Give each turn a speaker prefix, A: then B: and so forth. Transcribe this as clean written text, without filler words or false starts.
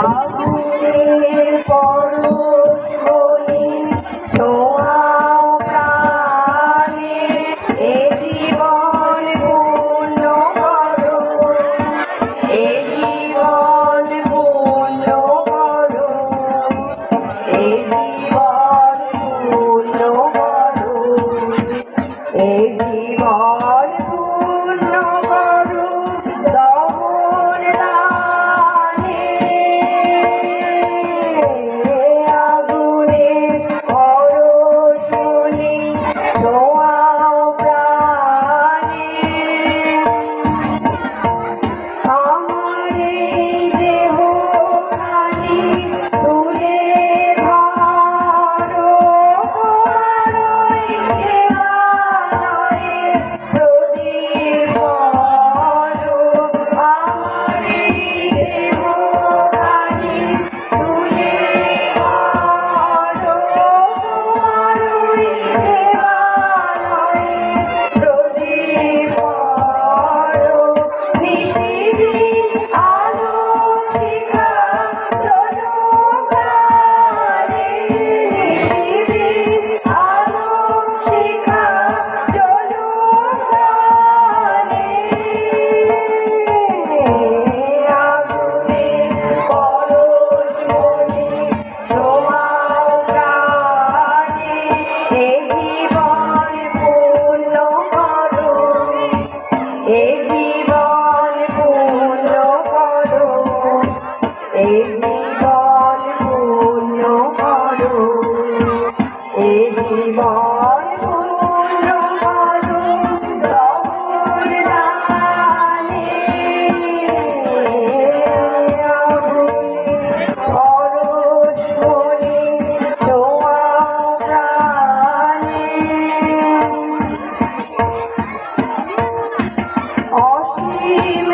A: আগুনের পরশ বলি ছোঁয়াও প্রাণে, এ জীবন পূর্ণ করো, এ জীবন পূর্ণ করো, এ জীবন পূর্ণ করো, এ জীবন পূর্ণ করো দমন দানে। আগুনের পরশ বলি ছোঁয়াও প্রাণে, আমার এই দেহখানি তুলে ধরো, তোমার ওই দেওয়ালয়ে প্রদীপ করো। আমার এই দেহখানি তুলে ধরো, তোমার ওই দেওয়ালয়ে প্রদীপ করো। নিশিদিন আলো শিখা জনপ্রাণে, নিশিদিন আলো শিখা জনপ্রাণে। আগুনের পরশ বলি ছোঁয়াও প্রাণে, এ জীবন পূর্ণ করো, এ জীবন পূর্ণ করো, এ জীবন পূর্ণ করো, এ জীবন পূর্ণ করো দমন দানে। আগুনের পরশ বলি ছোঁয়াও প্রাণে, অসীম